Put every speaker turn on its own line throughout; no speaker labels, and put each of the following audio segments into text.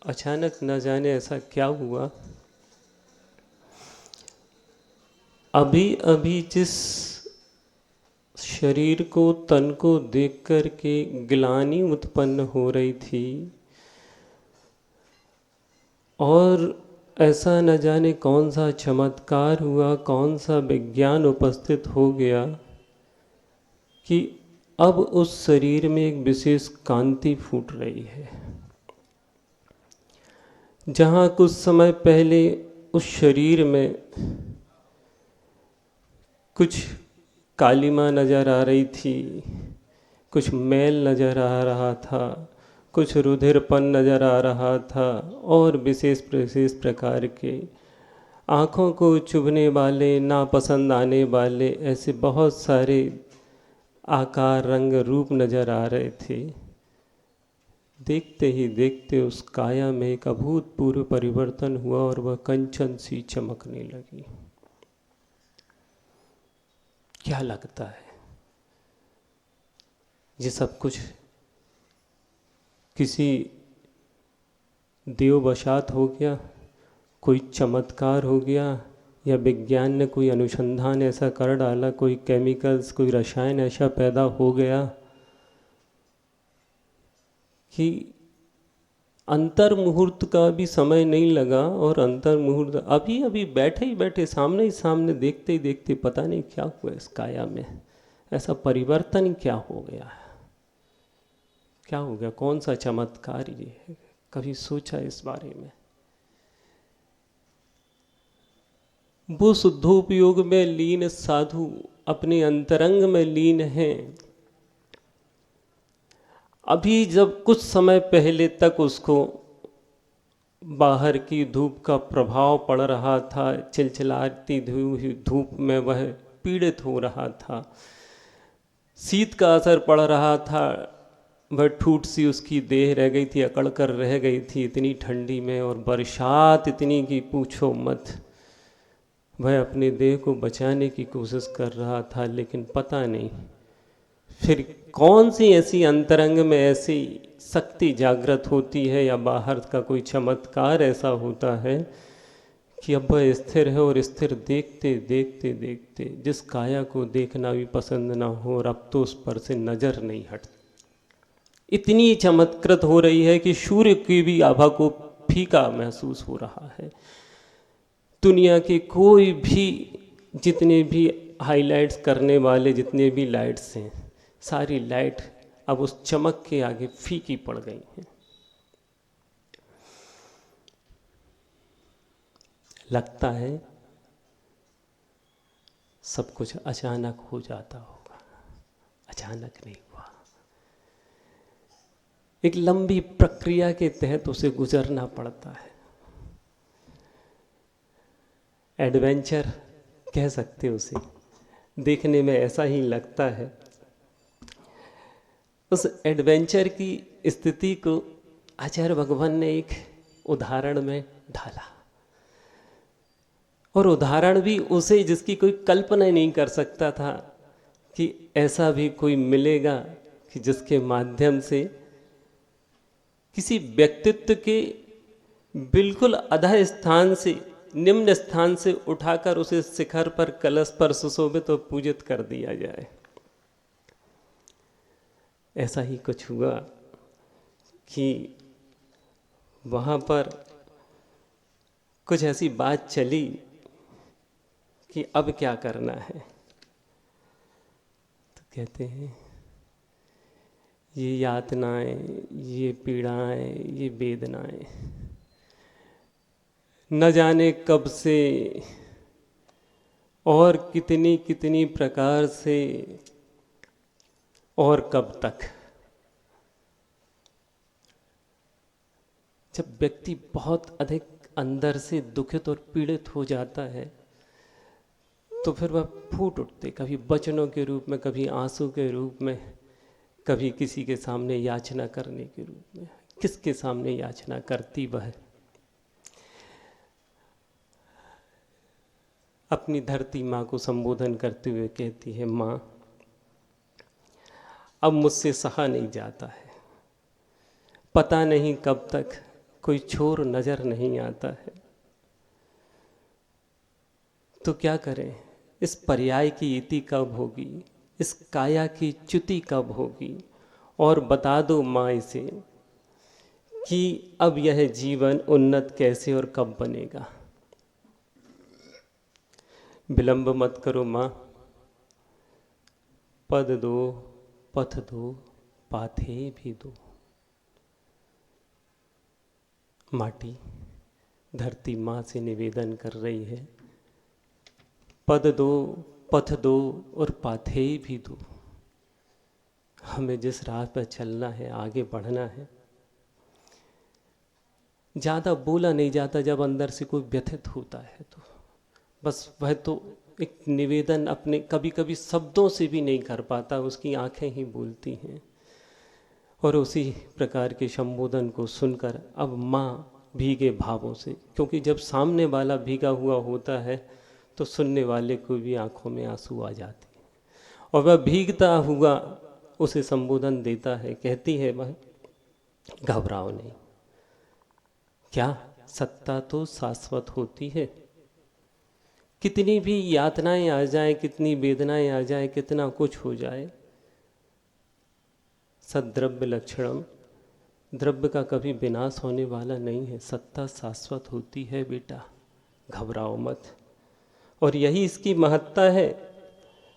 अचानक न जाने ऐसा क्या हुआ, अभी अभी जिस शरीर को, तन को देख कर के ग्लानि उत्पन्न हो रही थी, और ऐसा न जाने कौन सा चमत्कार हुआ, कौन सा विज्ञान उपस्थित हो गया कि अब उस शरीर में एक विशेष कांति फूट रही है। जहाँ कुछ समय पहले उस शरीर में कुछ कालिमा नज़र आ रही थी, कुछ मैल नज़र आ रहा था, कुछ रुधिरपन नज़र आ रहा था, और विशेष विशेष प्रकार के आँखों को चुभने वाले, नापसंद आने वाले ऐसे बहुत सारे आकार, रंग, रूप नज़र आ रहे थे। देखते ही देखते उस काया में एक अभूतपूर्व परिवर्तन हुआ और वह कंचन सी चमकने लगी। क्या लगता है, ये सब कुछ किसी देववशात हो गया, कोई चमत्कार हो गया, या विज्ञान ने कोई अनुसंधान ऐसा कर डाला, कोई केमिकल्स, कोई रसायन ऐसा पैदा हो गया कि अंतर मुहूर्त का भी समय नहीं लगा, और अंतर मुहूर्त अभी अभी बैठे ही बैठे सामने ही सामने देखते ही देखते पता नहीं क्या हुआ इस काया में, ऐसा परिवर्तन क्या हो गया है, क्या हो गया, कौन सा चमत्कार ये है? कभी सोचा इस बारे में? वो शुद्धोपयोग में लीन साधु अपने अंतरंग में लीन हैं। अभी जब कुछ समय पहले तक उसको बाहर की धूप का प्रभाव पड़ रहा था, चिलचिलाती धूप में वह पीड़ित हो रहा था, शीत का असर पड़ रहा था, वह ठूठ सी उसकी देह रह गई थी, अकड़ कर रह गई थी इतनी ठंडी में, और बरसात इतनी कि पूछो मत। वह अपने देह को बचाने की कोशिश कर रहा था, लेकिन पता नहीं फिर कौन सी ऐसी अंतरंग में ऐसी शक्ति जागृत होती है, या बाहर का कोई चमत्कार ऐसा होता है कि अब वह स्थिर है, और स्थिर देखते देखते देखते जिस काया को देखना भी पसंद ना हो, और अब तो उस पर से नज़र नहीं हटती, इतनी चमत्कृत हो रही है कि सूर्य की भी आभा को फीका महसूस हो रहा है। दुनिया के कोई भी, जितने भी हाइलाइट्स करने वाले जितने भी लाइट्स हैं, सारी लाइट अब उस चमक के आगे फीकी पड़ गई हैं। लगता है सब कुछ अचानक हो जाता होगा, अचानक नहीं हुआ, एक लंबी प्रक्रिया के तहत उसे गुजरना पड़ता है। एडवेंचर कह सकते उसे, देखने में ऐसा ही लगता है। उस एडवेंचर की स्थिति को आचार्य भगवान ने एक उदाहरण में ढाला, और उदाहरण भी उसे जिसकी कोई कल्पना नहीं कर सकता था कि ऐसा भी कोई मिलेगा कि जिसके माध्यम से किसी व्यक्तित्व के बिल्कुल अधः स्थान से, निम्न स्थान से उठाकर उसे शिखर पर, कलश पर सुशोभित और पूजित कर दिया जाए। ऐसा ही कुछ हुआ कि वहाँ पर कुछ ऐसी बात चली कि अब क्या करना है। तो कहते हैं ये यातनाएं, ये पीड़ाएं, ये वेदनाएं न जाने कब से और कितनी कितनी प्रकार से और कब तक। जब व्यक्ति बहुत अधिक अंदर से दुखित और पीड़ित हो जाता है तो फिर वह फूट उठते, कभी वचनों के रूप में, कभी आंसू के रूप में, कभी किसी के सामने याचना करने के रूप में। किसके सामने याचना करती वह? अपनी धरती माँ को संबोधन करते हुए कहती है, माँ अब मुझसे सहा नहीं जाता है, पता नहीं कब तक कोई छोर नजर नहीं आता है। तो क्या करें? इस पर्याय की इति कब होगी, इस काया की च्युति कब होगी? और बता दो माँ इसे कि अब यह जीवन उन्नत कैसे और कब बनेगा। विलंब मत करो माँ, पद दो, पथ दो, पाथे भी दो। माटी, धरती माँ से निवेदन कर रही है, पद दो, पथ दो और पाथे भी दो। हमें जिस राह पर चलना है, आगे बढ़ना है। ज़्यादा बोला नहीं जाता जब अंदर से कोई व्यथित होता है तो बस वह तो एक निवेदन अपने कभी कभी शब्दों से भी नहीं कर पाता, उसकी आंखें ही बोलती हैं। और उसी प्रकार के संबोधन को सुनकर अब माँ भीगे भावों से, क्योंकि जब सामने वाला भीगा हुआ होता है तो सुनने वाले को भी आंखों में आंसू आ जाते हैं, और वह भीगता हुआ उसे संबोधन देता है। कहती है वह, घबराओ नहीं, क्या सत्ता तो शाश्वत होती है। कितनी भी यातनाएं आ जाएं, कितनी वेदनाएं आ जाएं, कितना कुछ हो जाए, सद्द्रव्य लक्षणम, द्रव्य का कभी विनाश होने वाला नहीं है। सत्ता शाश्वत होती है बेटा, घबराओ मत। और यही इसकी महत्ता है।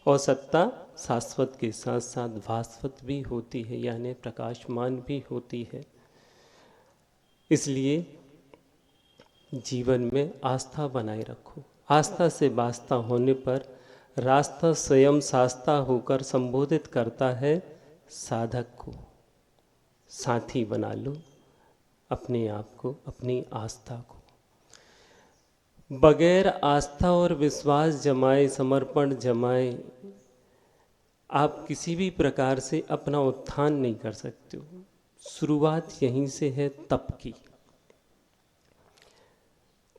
और सत्ता शाश्वत के साथ साथ भास्वत भी होती है, यानी प्रकाशमान भी होती है। इसलिए जीवन में आस्था बनाए रखो। आस्था से वास्ता होने पर रास्ता स्वयं शास्ता होकर संबोधित करता है साधक को। साथी बना लो अपने आप को, अपनी आस्था को। बगैर आस्था और विश्वास जमाए, समर्पण जमाए, आप किसी भी प्रकार से अपना उत्थान नहीं कर सकते हो। शुरुआत यहीं से है तप की।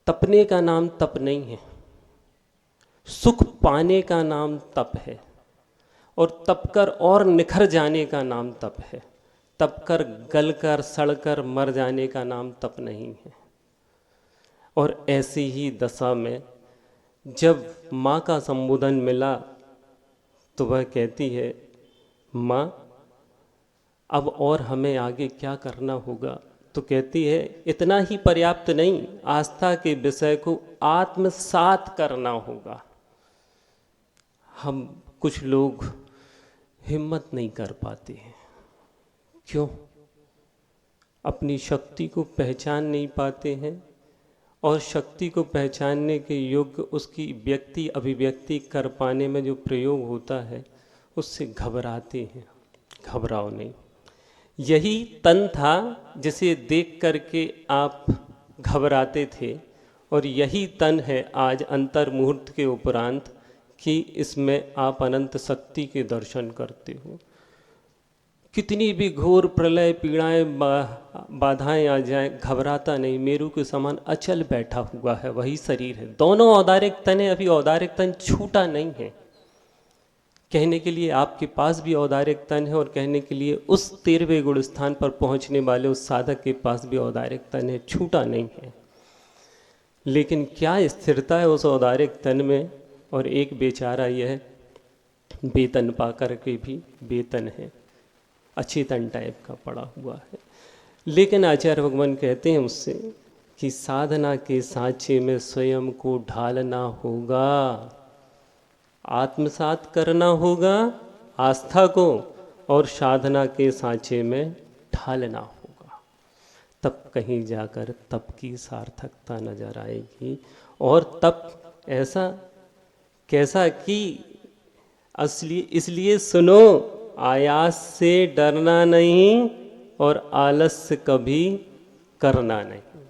तपने का नाम तप नहीं है, सुख पाने का नाम तप है। और तपकर और निखर जाने का नाम तप है। तपकर गलकर सड़कर मर जाने का नाम तप नहीं है। और ऐसी ही दशा में जब माँ का संबोधन मिला तो वह कहती है, माँ अब और हमें आगे क्या करना होगा? तो कहती है, इतना ही पर्याप्त नहीं, आस्था के विषय को आत्मसात करना होगा। हम कुछ लोग हिम्मत नहीं कर पाते हैं। क्यों? अपनी शक्ति को पहचान नहीं पाते हैं, और शक्ति को पहचानने के योग्य उसकी व्यक्ति अभिव्यक्ति कर पाने में जो प्रयोग होता है उससे घबराते हैं। घबराओ नहीं, यही तन था जिसे देख करके आप घबराते थे, और यही तन है आज अंतर मुहूर्त के उपरांत कि इसमें आप अनंत शक्ति के दर्शन करते हो। कितनी भी घोर प्रलय पीड़ाएं बाधाएं आ जाएं, घबराता नहीं, मेरू के समान अचल बैठा हुआ है वही शरीर है। दोनों औदारिक तन है, अभी औदारिक तन छूटा नहीं है। कहने के लिए आपके पास भी औदारिक तन है, और कहने के लिए उस 13वें गुण स्थान पर पहुंचने वाले उस साधक के पास भी औदारिक तन है, छूटा नहीं है। लेकिन क्या स्थिरता है उस औदारिक तन में? और एक बेचारा यह वेतन पा कर के भी वेतन है, अचेतन टाइप का पड़ा हुआ है। लेकिन आचार्य भगवान कहते हैं उससे कि साधना के सांचे में स्वयं को ढालना होगा, आत्मसात करना होगा आस्था को, और साधना के सांचे में ढालना होगा। तब कहीं जाकर तप की सार्थकता नजर आएगी। और तप ऐसा कैसा कि असली, इसलिए सुनो, आयास से डरना नहीं और आलस्य कभी करना नहीं।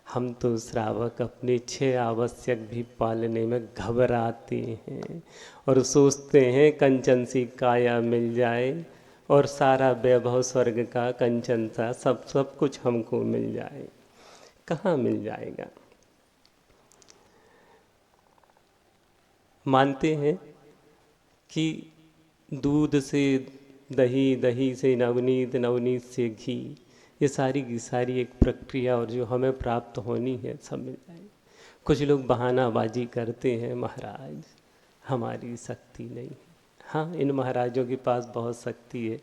हम तो श्रावक अपने 6 आवश्यक भी पालने में घबराते हैं और सोचते हैं कंचन सी काया मिल जाए और सारा वैभव स्वर्ग का कंचन सा सब कुछ हमको मिल जाए। कहाँ मिल जाएगा? मानते हैं कि दूध से दही, दही से नवनीत, नवनीत से घी, ये सारी की सारी एक प्रक्रिया और जो हमें प्राप्त होनी है सब मिल जाएगी। कुछ लोग बहानाबाजी करते हैं, महाराज हमारी शक्ति नहीं है। हाँ, इन महाराजों के पास बहुत शक्ति है।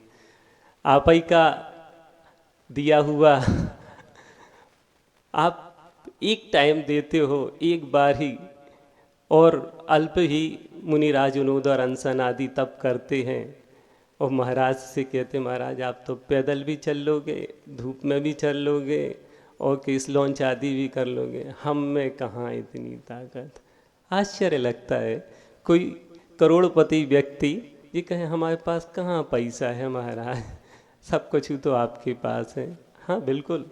आप ही का दिया हुआ आप एक टाइम देते हो, एक बार ही, और अल्प ही मुनिराज उनोदर अनशन आदि तप करते हैं और महाराज से कहते महाराज आप तो पैदल भी चल लोगे, धूप में भी चल लोगे और किस लॉन्च आदि भी कर लोगे, हम में कहाँ इतनी ताकत। आश्चर्य लगता है कोई करोड़पति व्यक्ति ये कहे हमारे पास कहाँ पैसा है महाराज, सब कुछ तो आपके पास है। हाँ बिल्कुल,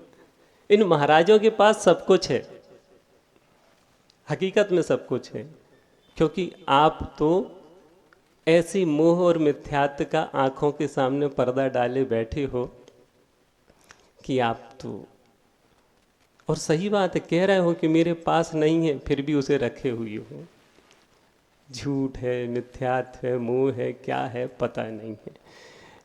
इन महाराजों के पास सब कुछ है, हकीकत में सब कुछ है, क्योंकि आप तो ऐसी मोह और मिथ्यात्व का आंखों के सामने पर्दा डाले बैठे हो कि आप तो, और सही बात है, कह रहे हो कि मेरे पास नहीं है, फिर भी उसे रखे हुए हो। झूठ है, मिथ्यात्व है, मोह है, क्या है पता नहीं है,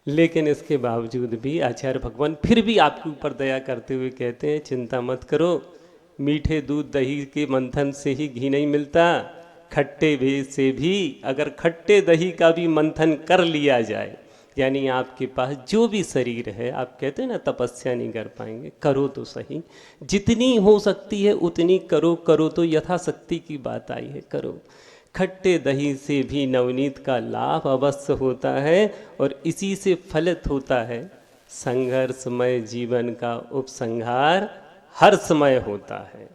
लेकिन इसके बावजूद भी आचार्य भगवान फिर भी आपके ऊपर दया करते हुए कहते हैं चिंता मत करो, मीठे दूध दही के मंथन से ही घी नहीं मिलता, खट्टे भेद से भी अगर खट्टे दही का भी मंथन कर लिया जाए, यानी आपके पास जो भी शरीर है, आप कहते हैं ना तपस्या नहीं कर पाएंगे, करो तो सही, जितनी हो सकती है उतनी करो, करो तो यथाशक्ति की बात आई है, करो। खट्टे दही से भी नवनीत का लाभ अवश्य होता है और इसी से फलित होता है संघर्षमय जीवन का उपसंहार हर समय होता है।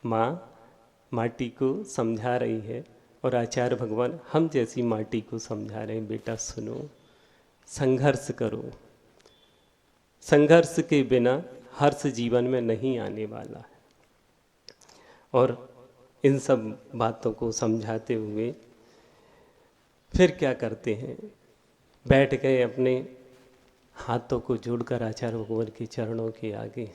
माँ माटी को समझा रही है और आचार्य भगवान हम जैसी माटी को समझा रहे हैं, बेटा सुनो, संघर्ष करो, संघर्ष के बिना हर्ष जीवन में नहीं आने वाला है। और इन सब बातों को समझाते हुए फिर क्या करते हैं, बैठ गए अपने हाथों को जोड़कर आचार्य भगवान के चरणों के आगे,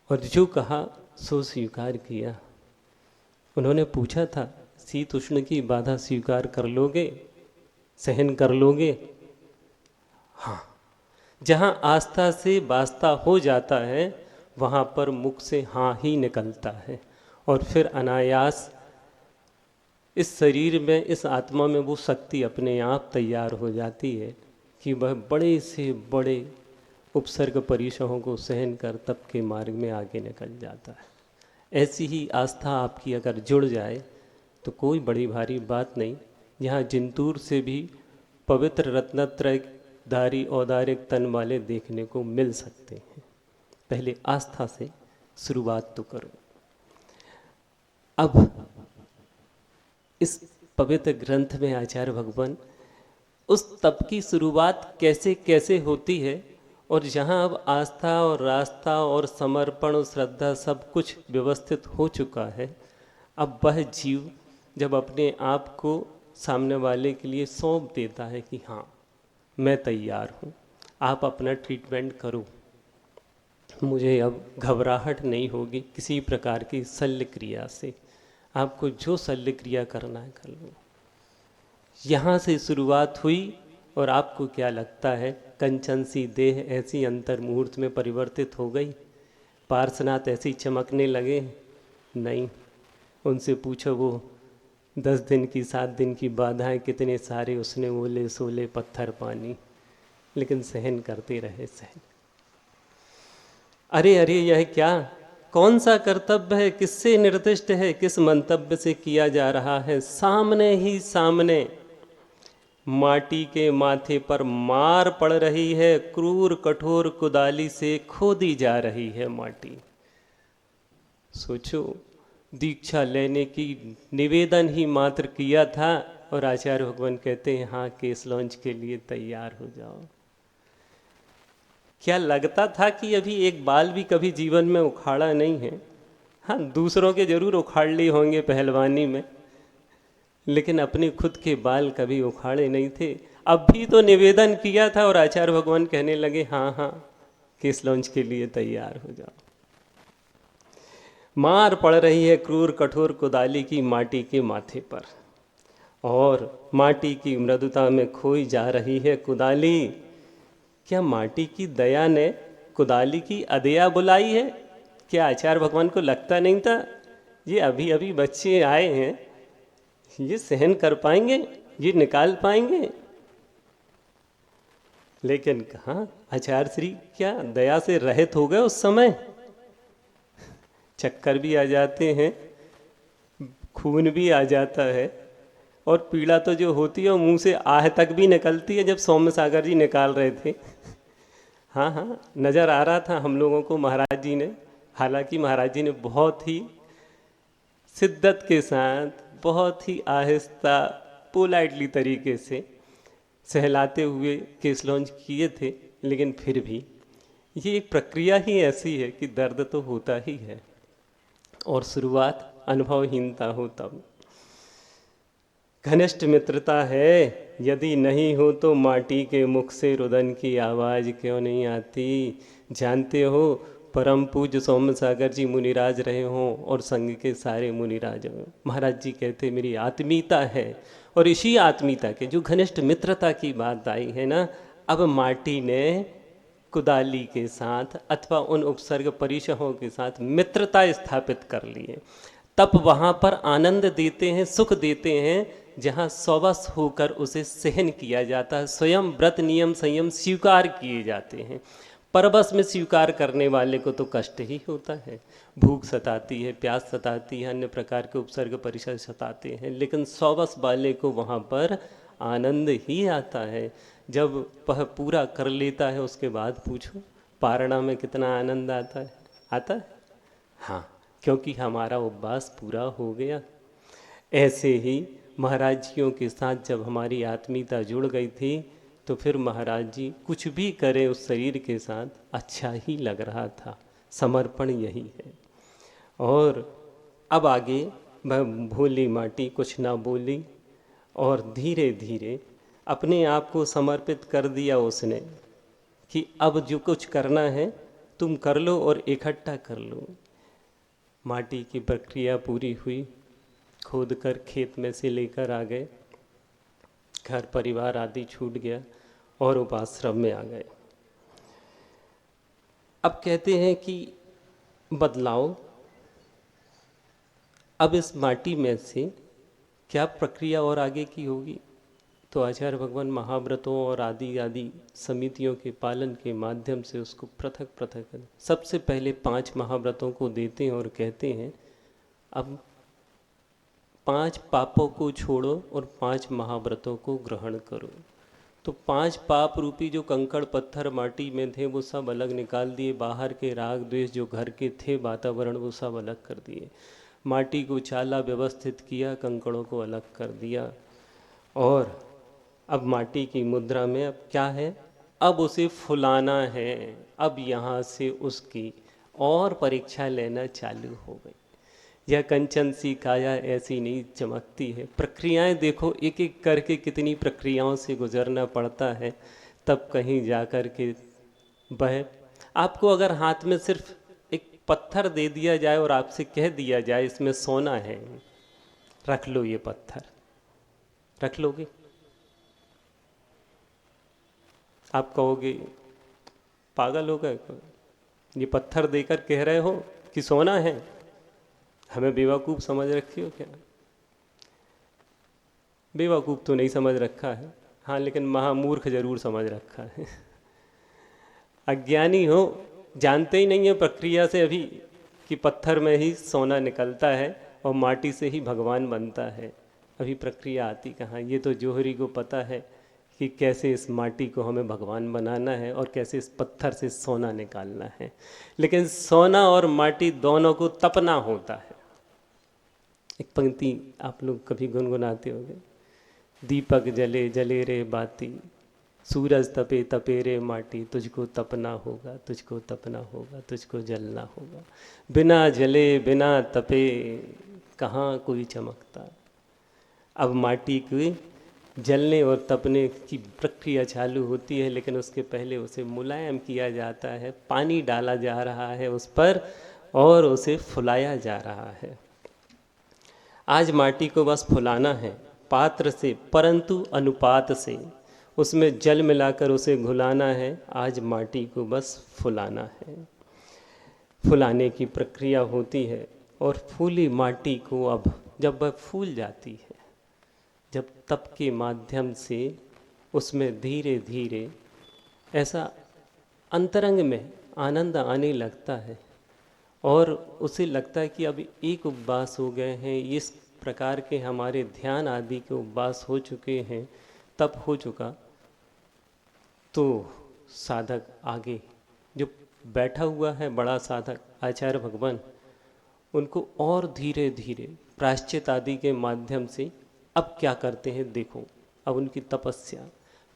और जो कहा सो स्वीकार किया। उन्होंने पूछा था शीत उष्ण की बाधा स्वीकार कर लोगे, सहन कर लोगे? हाँ, जहाँ आस्था से वास्ता हो जाता है वहाँ पर मुख से हाँ ही निकलता है, और फिर अनायास इस शरीर में, इस आत्मा में वो शक्ति अपने आप तैयार हो जाती है कि वह बड़े से बड़े उपसर्ग परिसरों को सहन कर तप के मार्ग में आगे निकल जाता है। ऐसी ही आस्था आपकी अगर जुड़ जाए तो कोई बड़ी भारी बात नहीं, यहाँ जिंतूर से भी पवित्र रत्नत्रयधारी औदारिक तन वाले देखने को मिल सकते हैं। पहले आस्था से शुरुआत तो करो। अब इस पवित्र ग्रंथ में आचार्य भगवान उस तप की शुरुआत कैसे कैसे होती है, और जहाँ अब आस्था और रास्ता और समर्पण और श्रद्धा सब कुछ व्यवस्थित हो चुका है, अब वह जीव जब अपने आप को सामने वाले के लिए सौंप देता है कि हाँ मैं तैयार हूँ, आप अपना ट्रीटमेंट करो, मुझे अब घबराहट नहीं होगी किसी प्रकार की शल्य क्रिया से, आपको जो शल्य क्रिया करना है कर लो। यहाँ से शुरुआत हुई और आपको क्या लगता है कंचन सी देह ऐसी अंतर मुहूर्त में परिवर्तित हो गई, पार्श्वनाथ ऐसी चमकने लगे? नहीं। उनसे पूछो वो 10 दिन की 7 दिन की बाधाएं कितने सारे उसने ओले सोले पत्थर पानी, लेकिन सहन करते रहे सहन। अरे अरे यह क्या, कौन सा कर्तव्य है, किससे निर्दिष्ट है, किस मंतव्य से किया जा रहा है? सामने ही सामने माटी के माथे पर मार पड़ रही है, क्रूर कठोर कुदाली से खोदी जा रही है माटी। सोचो, दीक्षा लेने की निवेदन ही मात्र किया था और आचार्य भगवान कहते हैं हाँ केस लॉन्च के लिए तैयार हो जाओ। क्या लगता था कि अभी एक बाल भी कभी जीवन में उखाड़ा नहीं है? हाँ, दूसरों के जरूर उखाड़ लिए होंगे पहलवानी में, लेकिन अपने खुद के बाल कभी उखाड़े नहीं थे। अब भी तो निवेदन किया था और आचार्य भगवान कहने लगे हाँ हाँ केस लॉन्च के लिए तैयार हो जाओ। मार पड़ रही है क्रूर कठोर कुदाली की माटी के माथे पर, और माटी की मृदुता में खोई जा रही है कुदाली क्या माटी की दया ने कुदाली की अदया बुलाई है? क्या आचार्य भगवान को लगता नहीं था ये अभी अभी बच्चे आए हैं, ये सहन कर पाएंगे, ये निकाल पाएंगे? लेकिन कहाँ आचार्य श्री क्या दया से रहित हो गए उस समय। चक्कर भी आ जाते हैं, खून भी आ जाता है, और पीड़ा तो जो होती है वो मुंह से आह तक भी निकलती है, जब सौम्य सागर जी निकाल रहे थे। हाँ हाँ, नज़र आ रहा था हम लोगों को महाराज जी ने। हालांकि महाराज जी ने बहुत ही शिद्दत के साथ, बहुत ही आहिस्ता, पोलाइटली तरीके से सहलाते हुए केस लॉन्च किए थे, लेकिन फिर भी ये एक प्रक्रिया ही ऐसी है कि दर्द तो होता ही है, और शुरुआत अनुभवहीनता हो तब। घनिष्ठ मित्रता है, यदि नहीं हो तो माटी के मुख से रुदन की आवाज़ क्यों नहीं आती। जानते हो परम पूज्य सौम्य सागर जी मुनिराज रहे हों और संघ के सारे मुनिराज हों, महाराज जी कहते मेरी आत्मीयता है, और इसी आत्मीयता के जो घनिष्ठ मित्रता की बात आई है ना, अब माटी ने कुदाली के साथ अथवा उन उपसर्ग परिशहों के साथ मित्रता स्थापित कर ली है। तब वहाँ पर आनंद देते हैं, सुख देते हैं, जहाँ सौवस होकर उसे सहन किया जाता है। स्वयं व्रत नियम संयम स्वीकार किए जाते हैं। परबस में स्वीकार करने वाले को तो कष्ट ही होता है, भूख सताती है, प्यास सताती है, अन्य प्रकार के उपसर्ग परिसर सताते हैं, लेकिन सौवस वाले को वहाँ पर आनंद ही आता है। जब वह पूरा कर लेता है उसके बाद पूछो पारणा में कितना आनंद आता है। आता है? हाँ, क्योंकि हमारा उपवास पूरा हो गया। ऐसे ही महाराज जियों के साथ जब हमारी आत्मीयता जुड़ गई थी, तो फिर महाराज जी कुछ भी करें उस शरीर के साथ अच्छा ही लग रहा था। समर्पण यही है। और अब आगे वह भोली माटी कुछ ना बोली, और धीरे धीरे अपने आप को समर्पित कर दिया उसने कि अब जो कुछ करना है तुम कर लो और इकट्ठा कर लो। माटी की प्रक्रिया पूरी हुई, खोद कर खेत में से लेकर आ गए, घर परिवार आदि छूट गया और उपाश्रम में आ गए। अब कहते हैं कि बदलाव, अब इस माटी में से क्या प्रक्रिया और आगे की होगी। तो आचार्य भगवान महाव्रतों और आदि आदि समितियों के पालन के माध्यम से उसको पृथक पृथक सबसे पहले 5 महाव्रतों को देते हैं और कहते हैं अब 5 पापों को छोड़ो और 5 महाव्रतों को ग्रहण करो। तो 5 पाप रूपी जो कंकड़ पत्थर माटी में थे वो सब अलग निकाल दिए, बाहर के राग द्वेष जो घर के थे वातावरण वो सब अलग कर दिए, माटी को चाला व्यवस्थित किया, कंकड़ों को अलग कर दिया। और अब माटी की मुद्रा में अब क्या है, अब उसे फुलाना है। अब यहाँ से उसकी और परीक्षा लेना चालू हो गई। यह कंचन सी काया ऐसी नहीं चमकती है। प्रक्रियाएं देखो, एक एक करके कितनी प्रक्रियाओं से गुजरना पड़ता है, तब कहीं जा कर के वह आपको अगर हाथ में सिर्फ एक पत्थर दे दिया जाए और आपसे कह दिया जाए इसमें सोना है, रख लो ये पत्थर, रख लोगे? आप कहोगे पागल हो गए, ये पत्थर देकर कह रहे हो कि सोना है, हमें बेवकूफ़ समझ रखी हो क्या? बेवकूफ़ तो नहीं समझ रखा है, हाँ, लेकिन महामूर्ख जरूर समझ रखा है। अज्ञानी हो, जानते ही नहीं है प्रक्रिया से अभी कि पत्थर में ही सोना निकलता है और माटी से ही भगवान बनता है। अभी प्रक्रिया आती कहाँ। ये तो जोहरी को पता है कि कैसे इस माटी को हमें भगवान बनाना है और कैसे इस पत्थर से सोना निकालना है, लेकिन सोना और माटी दोनों को तपना होता है। एक पंक्ति आप लोग कभी गुनगुनाते होंगे, दीपक जले जले रे बाती, सूरज तपे तपे रे माटी, तुझको तपना होगा, तुझको तपना होगा, तुझको जलना होगा। बिना जले बिना तपे कहाँ कोई चमकता। अब माटी के जलने और तपने की प्रक्रिया चालू होती है, लेकिन उसके पहले उसे मुलायम किया जाता है, पानी डाला जा रहा है उस पर और उसे फुलाया जा रहा है। आज माटी को बस फुलाना है पात्र से, परंतु अनुपात से। उसमें जल मिलाकर उसे घुलाना है, आज माटी को बस फुलाना है। फुलाने की प्रक्रिया होती है और फूली माटी को अब जब वह फूल जाती है, जब तप के माध्यम से उसमें धीरे धीरे ऐसा अंतरंग में आनंद आने लगता है और उसे लगता है कि अब एक उपवास हो गए हैं, इस प्रकार के हमारे ध्यान आदि के उपवास हो चुके हैं, तप हो चुका, तो साधक आगे जो बैठा हुआ है बड़ा साधक आचार्य भगवान, उनको और धीरे धीरे प्रायश्चित आदि के माध्यम से अब क्या करते हैं देखो। अब उनकी तपस्या,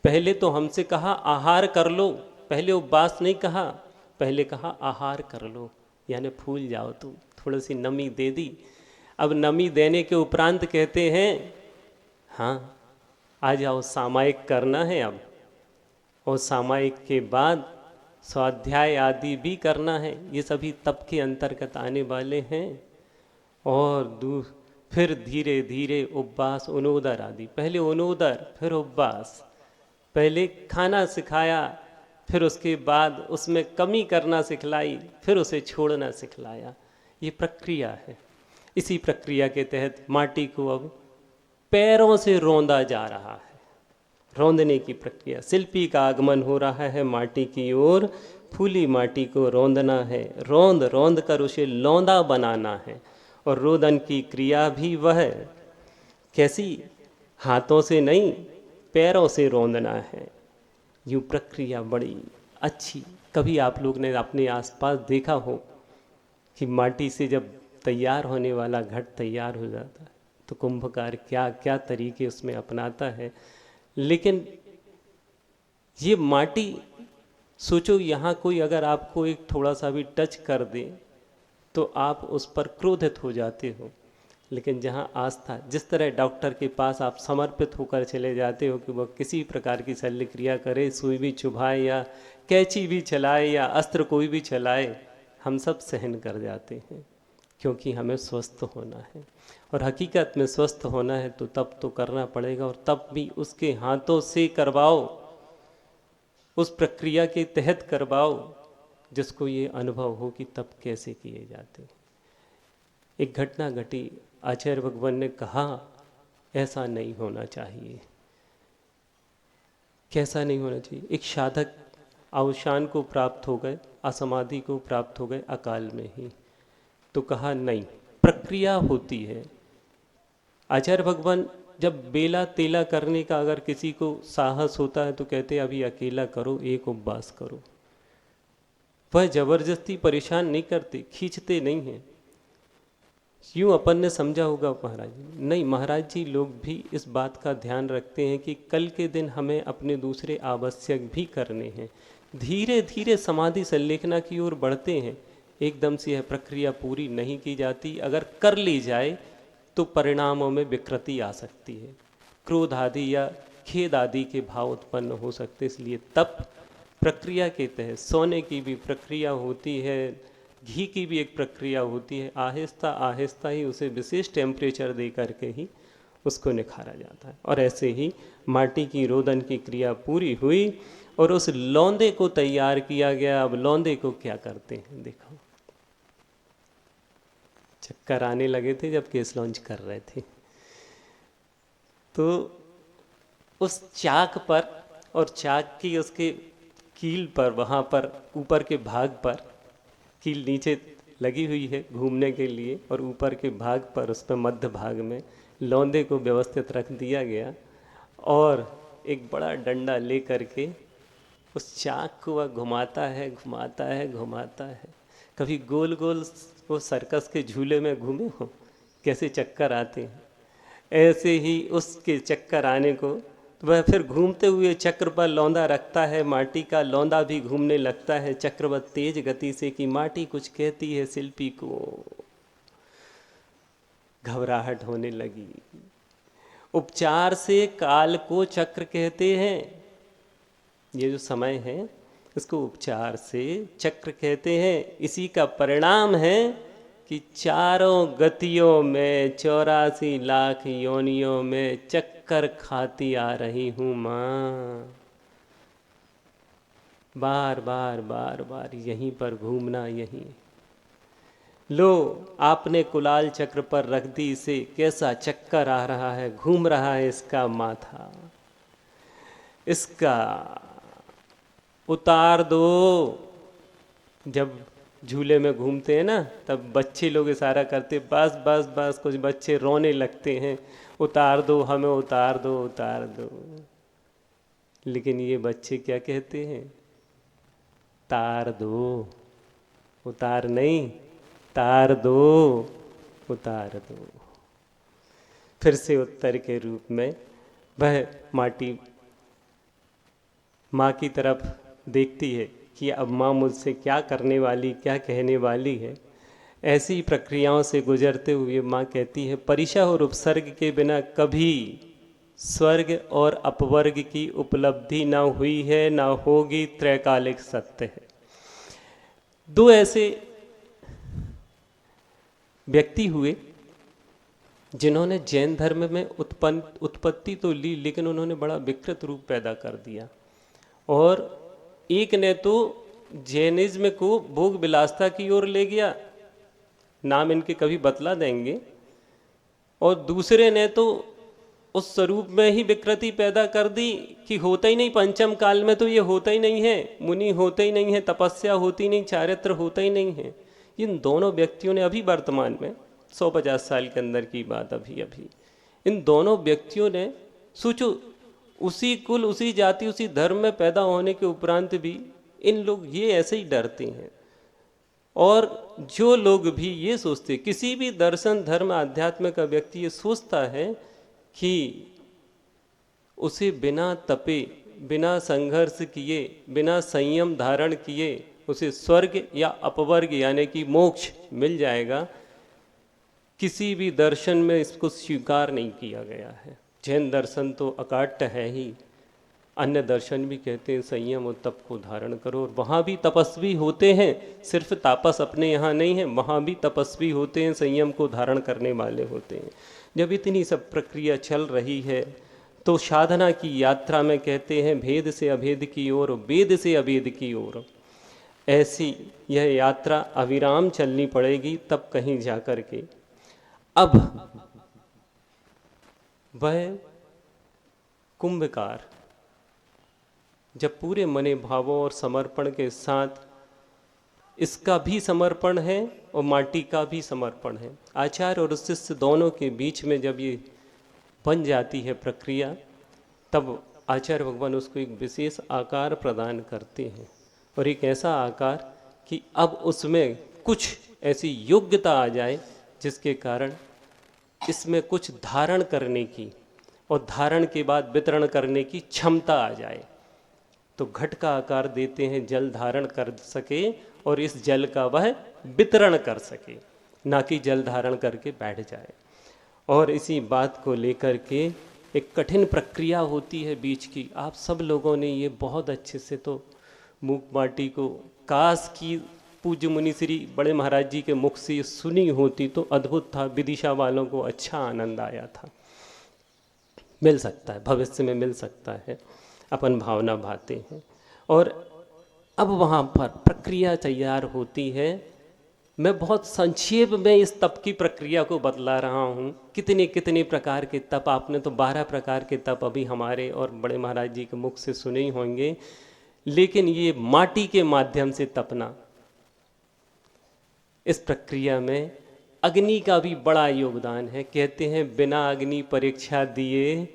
पहले तो हमसे कहा आहार कर लो, पहले उपवास नहीं कहा, पहले कहा आहार कर लो, यानी फूल जाओ तुम, थोड़ी सी नमी दे दी। अब नमी देने के उपरांत कहते हैं हाँ आ जाओ, सामायिक करना है अब, और सामायिक के बाद स्वाध्याय आदि भी करना है, ये सभी तप के अंतर्गत आने वाले हैं। और फिर धीरे धीरे उपवास, उनोदर आदि, पहले उनोदर फिर उपवास, पहले खाना सिखाया, फिर उसके बाद उसमें कमी करना सिखलाई, फिर उसे छोड़ना सिखलाया। ये प्रक्रिया है। इसी प्रक्रिया के तहत माटी को अब पैरों से रौंदा जा रहा है, रौंदने की प्रक्रिया। शिल्पी का आगमन हो रहा है माटी की ओर, फूली माटी को रौंदना है, रौंद रौंद कर उसे लौंदा बनाना है। और रोदन की क्रिया भी वह कैसी, हाथों से नहीं पैरों से रौंदना है। यूँ प्रक्रिया बड़ी अच्छी। कभी आप लोग ने अपने आसपास देखा हो कि माटी से जब तैयार होने वाला घट तैयार हो जाता है तो कुंभकार क्या क्या तरीके उसमें अपनाता है। लेकिन ये माटी, सोचो यहाँ कोई अगर आपको एक थोड़ा सा भी टच कर दे तो आप उस पर क्रोधित हो जाते हो। लेकिन जहाँ आस्था, जिस तरह डॉक्टर के पास आप समर्पित होकर चले जाते हो कि वह किसी प्रकार की शल्य क्रिया करे, सुई भी चुभाए या कैंची भी चलाए या अस्त्र कोई भी चलाए, हम सब सहन कर जाते हैं क्योंकि हमें स्वस्थ होना है। और हकीकत में स्वस्थ होना है तो तब तो करना पड़ेगा, और तब भी उसके हाथों से करवाओ, उस प्रक्रिया के तहत करवाओ जिसको ये अनुभव हो कि तब कैसे किए जाते। एक घटना घटी, आचार्य भगवान ने कहा ऐसा नहीं होना चाहिए। कैसा नहीं होना चाहिए? एक साधक अवसान को प्राप्त हो गए, असमाधि को प्राप्त हो गए अकाल में ही, तो कहा नहीं, प्रक्रिया होती है। आचार्य भगवान जब बेला तेला करने का अगर किसी को साहस होता है तो कहते अभी अकेला करो, एक उपवास करो। वह जबरदस्ती परेशान नहीं करते, खींचते नहीं हैं। यूँ अपन ने समझा होगा महाराज जी, नहीं, महाराज जी लोग भी इस बात का ध्यान रखते हैं कि कल के दिन हमें अपने दूसरे आवश्यक भी करने हैं। धीरे धीरे समाधि संलेखना की ओर बढ़ते हैं। एकदम से यह प्रक्रिया पूरी नहीं की जाती। अगर कर ली जाए तो परिणामों में विकृति आ सकती है, क्रोध आदि या खेद आदि के भाव उत्पन्न हो सकते। इसलिए तप प्रक्रिया के तहत, सोने की भी प्रक्रिया होती है, घी की भी एक प्रक्रिया होती है। आहिस्ता आहिस्ता ही उसे विशेष टेम्परेचर दे करके ही उसको निखारा जाता है। और ऐसे ही माटी की रोदन की क्रिया पूरी हुई और उस लौंदे को तैयार किया गया। अब लौंदे को क्या करते हैं देखो, चक्कर आने लगे थे जब केस लॉन्च कर रहे थे, तो उस चाक पर और चाक की उसके कील पर, वहाँ पर ऊपर के भाग पर, कील नीचे लगी हुई है घूमने के लिए, और ऊपर के भाग पर उस पर मध्य भाग में लौंदे को व्यवस्थित रख दिया गया। और एक बड़ा डंडा ले करके उस चाक को वह घुमाता है, घुमाता है, घुमाता है। कभी गोल गोल वो सर्कस के झूले में घूमे हो कैसे चक्कर आते हैं, ऐसे ही उसके चक्कर आने को वह फिर घूमते हुए चक्र पर लौंदा रखता है। माटी का लौंदा भी घूमने लगता है चक्रवत तेज गति से कि माटी कुछ कहती है शिल्पी को। घबराहट होने लगी। उपचार से काल को चक्र कहते हैं। ये जो समय है इसको उपचार से चक्र कहते हैं। इसी का परिणाम है कि चारों गतियों में 84 लाख योनियों में चक्कर खाती आ रही हूँ माँ। बार बार बार बार यहीं पर घूमना, यहीं। लो आपने कुलाल चक्र पर रख दी इसे, कैसा चक्कर आ रहा है, घूम रहा है इसका माथा, इसका उतार दो। जब झूले में घूमते हैं ना, तब बच्चे लोग इशारा करते, बस बस बस, कुछ बच्चे रोने लगते हैं, उतार दो हमें, उतार दो, उतार दो। लेकिन ये बच्चे क्या कहते हैं? तार दो, उतार नहीं, तार दो, उतार दो। फिर से उत्तर के रूप में वह माटी माँ की तरफ देखती है कि अब माँ मुझसे क्या करने वाली, क्या कहने वाली है। ऐसी प्रक्रियाओं से गुजरते हुए माँ कहती है, परिशा और उपसर्ग के बिना कभी स्वर्ग और अपवर्ग की उपलब्धि ना हुई है, ना होगी, त्रैकालिक सत्य है। दो ऐसे व्यक्ति हुए जिन्होंने जैन धर्म में उत्पत्ति तो ली, लेकिन उन्होंने बड़ा विकृत रूप पैदा कर दिया। और एक ने तो जैनिज्म को भोग विलासता की ओर ले गया, नाम इनके कभी बतला देंगे, और दूसरे ने तो उस स्वरूप में ही विकृति पैदा कर दी कि होता ही नहीं, पंचम काल में तो ये होता ही नहीं है, मुनि होते ही नहीं है, तपस्या होती नहीं, चारित्र होता ही नहीं है। इन दोनों व्यक्तियों ने अभी वर्तमान में 150 साल के अंदर की बात, अभी अभी इन दोनों व्यक्तियों ने, सोचो, उसी कुल, उसी जाति, उसी धर्म में पैदा होने के उपरांत भी इन लोग ये ऐसे ही डरते हैं। और जो लोग भी ये सोचते, किसी भी दर्शन, धर्म, आध्यात्म का व्यक्ति ये सोचता है कि उसे बिना तपे, बिना संघर्ष किए, बिना संयम धारण किए उसे स्वर्ग या अपवर्ग यानी कि मोक्ष मिल जाएगा, किसी भी दर्शन में इसको स्वीकार नहीं किया गया है। जैन दर्शन तो अकाट्य है ही, अन्य दर्शन भी कहते हैं संयम और तप को धारण करो, और वहाँ भी तपस्वी होते हैं, सिर्फ तापस अपने यहाँ नहीं है, वहाँ भी तपस्वी होते हैं, संयम को धारण करने वाले होते हैं। जब इतनी सब प्रक्रिया चल रही है तो साधना की यात्रा में कहते हैं भेद से अभेद की ओर, वेद से अभेद की ओर, ऐसी यह यात्रा अविराम चलनी पड़ेगी, तब कहीं जाकर के अब वह कुंभकार जब पूरे मने भावों और समर्पण के साथ, इसका भी समर्पण है और माटी का भी समर्पण है, आचार्य और शिष्य दोनों के बीच में जब ये बन जाती है प्रक्रिया, तब आचार्य भगवान उसको एक विशेष आकार प्रदान करते हैं, और एक ऐसा आकार कि अब उसमें कुछ ऐसी योग्यता आ जाए जिसके कारण इसमें कुछ धारण करने की और धारण के बाद वितरण करने की क्षमता आ जाए। तो घट का आकार देते हैं, जल धारण कर सके और इस जल का वह वितरण कर सके, ना कि जल धारण करके बैठ जाए। और इसी बात को लेकर के एक कठिन प्रक्रिया होती है बीच की। आप सब लोगों ने ये बहुत अच्छे से तो मूक माटी को, काश की पूज्य मुनि श्री बड़े महाराज जी के मुख से सुनी होती तो अद्भुत था, विदिशा वालों को अच्छा आनंद आया था। मिल सकता है, भविष्य में मिल सकता है, अपन भावना भाते हैं। और अब वहाँ पर प्रक्रिया तैयार होती है। मैं बहुत संक्षेप में इस तप की प्रक्रिया को बतला रहा हूँ। कितने कितने प्रकार के तप, आपने तो 12 प्रकार के तप अभी हमारे और बड़े महाराज जी के मुख से सुने ही होंगे, लेकिन ये माटी के माध्यम से तपना, इस प्रक्रिया में अग्नि का भी बड़ा योगदान है। कहते हैं बिना अग्नि परीक्षा दिए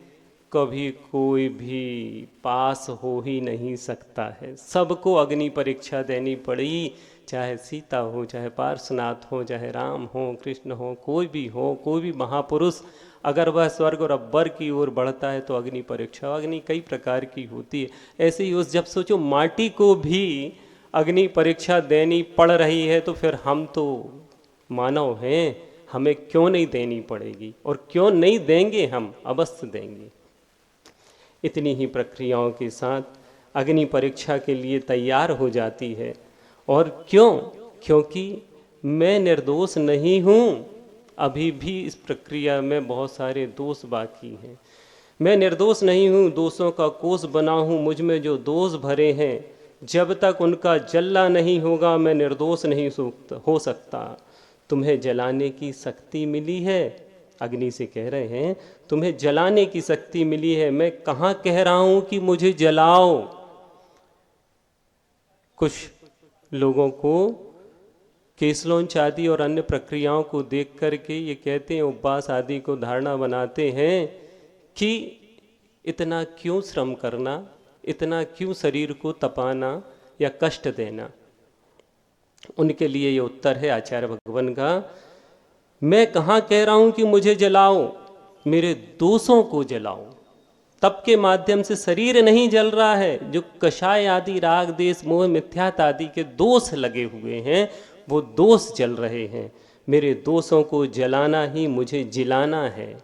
कभी कोई भी पास हो ही नहीं सकता है। सबको अग्नि परीक्षा देनी पड़ी, चाहे सीता हो, चाहे पार्श्वनाथ हो, चाहे राम हो, कृष्ण हो, कोई भी हो, कोई भी महापुरुष अगर वह स्वर्ग और अब्बर की ओर बढ़ता है तो अग्नि परीक्षा, अग्नि कई प्रकार की होती है। ऐसे ही उस, जब सोचो माटी को भी अग्नि परीक्षा देनी पड़ रही है, तो फिर हम तो मानव हैं, हमें क्यों नहीं देनी पड़ेगी, और क्यों नहीं देंगे, हम अवश्य देंगे। इतनी ही प्रक्रियाओं के साथ अग्नि परीक्षा के लिए तैयार हो जाती है। और क्यों? क्योंकि मैं निर्दोष नहीं हूँ, अभी भी इस प्रक्रिया में बहुत सारे दोष बाकी हैं। मैं निर्दोष नहीं हूँ, दोषों का कोष बना हूँ, मुझ में जो दोष भरे हैं जब तक उनका जलना नहीं होगा मैं निर्दोष नहीं हो सकता। तुम्हें जलाने की शक्ति मिली है, अग्नि से कह रहे हैं, तुम्हें जलाने की शक्ति मिली है, मैं कहाँ कह रहा हूं कि मुझे जलाओ। कुछ लोगों को केसलोंच आदि और अन्य प्रक्रियाओं को देख करके ये कहते हैं, उपवास आदि को धारणा बनाते हैं कि इतना क्यों श्रम करना, इतना क्यों शरीर को तपाना या कष्ट देना। उनके लिए ये उत्तर है आचार्य भगवान का, मैं कहाँ कह रहा हूं कि मुझे जलाओ, मेरे दोषों को जलाओ। तप के माध्यम से शरीर नहीं जल रहा है, जो कषाय आदि राग देश मोह मिथ्यात आदि के दोष लगे हुए हैं वो दोष जल रहे हैं। मेरे दोषों को जलाना ही मुझे जिलाना है।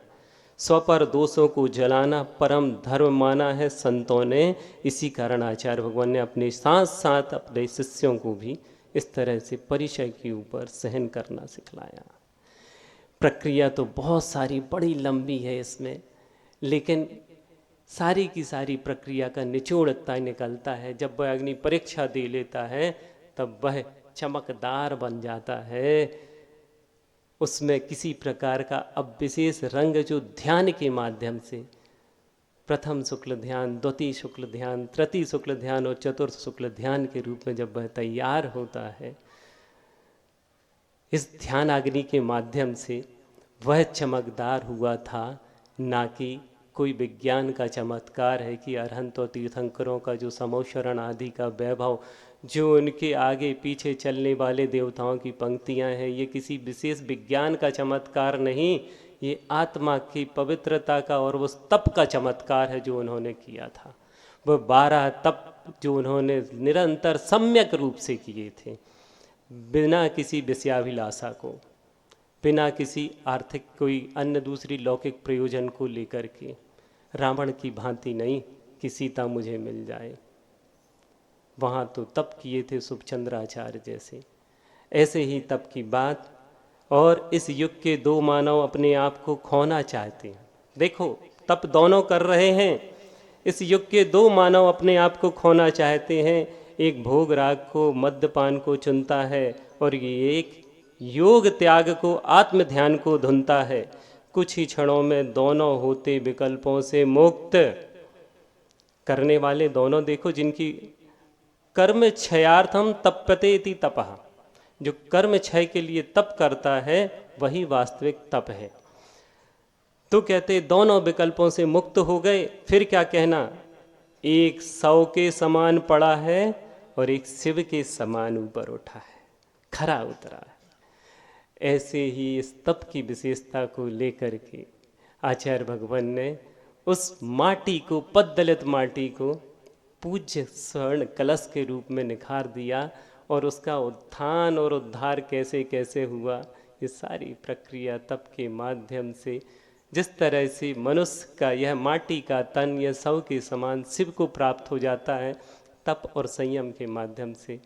स्वपर दोषों को जलाना परम धर्म माना है संतों ने। इसी कारण आचार्य भगवान ने अपने साथ साथ अपने शिष्यों को भी इस तरह से परिचय के ऊपर सहन करना सिखलाया। प्रक्रिया तो बहुत सारी बड़ी लंबी है इसमें, लेकिन सारी की सारी प्रक्रिया का निचोड़ इतना निकलता है, जब वह अग्नि परीक्षा दे लेता है तब वह चमकदार बन जाता है। उसमें किसी प्रकार का अब विशेष रंग जो ध्यान के माध्यम से प्रथम शुक्ल ध्यान, द्वितीय शुक्ल ध्यान, तृतीय शुक्ल ध्यान और चतुर्थ शुक्ल ध्यान के रूप में जब वह तैयार होता है, इस ध्यान अग्नि के माध्यम से वह चमकदार हुआ था, ना कि कोई विज्ञान का चमत्कार है कि अरहंत और तीर्थंकरों का जो समोशरण आदि का वैभव, जो उनके आगे पीछे चलने वाले देवताओं की पंक्तियां हैं, ये किसी विशेष विज्ञान का चमत्कार नहीं, ये आत्मा की पवित्रता का और उस तप का चमत्कार है जो उन्होंने किया था। वह 12 तप जो उन्होंने निरंतर सम्यक रूप से किए थे, बिना किसी विषयाभिलाषा को, बिना किसी आर्थिक कोई अन्य दूसरी लौकिक प्रयोजन को लेकर के, रावण की भांति नहीं कि सीता मुझे मिल जाए। वहाँ तो तप किए थे सुभचंद्राचार्य जैसे। ऐसे ही तप की बात। और इस युग के दो मानव अपने आप को खोना चाहते हैं। देखो, तप दोनों कर रहे हैं। इस युग के दो मानव अपने आप को खोना चाहते हैं। एक भोग राग को, मद्यपान को चुनता है और ये एक योग त्याग को, आत्म ध्यान को धुनता है। कुछ ही क्षणों में दोनों होते विकल्पों से मुक्त। करने वाले दोनों देखो, जिनकी कर्म क्षयार्थम तप्यते इति तपः, जो कर्म क्षय के लिए तप करता है वही वास्तविक तप है। तो कहते दोनों विकल्पों से मुक्त हो गए। फिर क्या कहना, एक 100 के समान पड़ा है और एक शिव के समान ऊपर उठा है, खरा उतरा है। ऐसे ही इस तप की विशेषता को लेकर के आचार्य भगवान ने उस माटी को, पद्दलित माटी को पूज्य स्वर्ण कलश के रूप में निखार दिया। और उसका उत्थान और उद्धार कैसे कैसे हुआ, ये सारी प्रक्रिया तप के माध्यम से, जिस तरह से मनुष्य का यह माटी का तन यह 100 के समान शिव को प्राप्त हो जाता है तप और संयम के माध्यम से,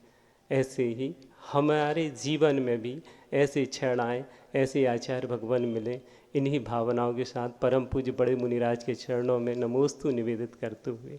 ऐसे ही हमारे जीवन में भी ऐसे क्षण आए, ऐसे आचार्य भगवान मिले। इन्हीं भावनाओं के साथ परम पूज्य बड़े मुनिराज के चरणों में नमोस्तु निवेदित करते हुए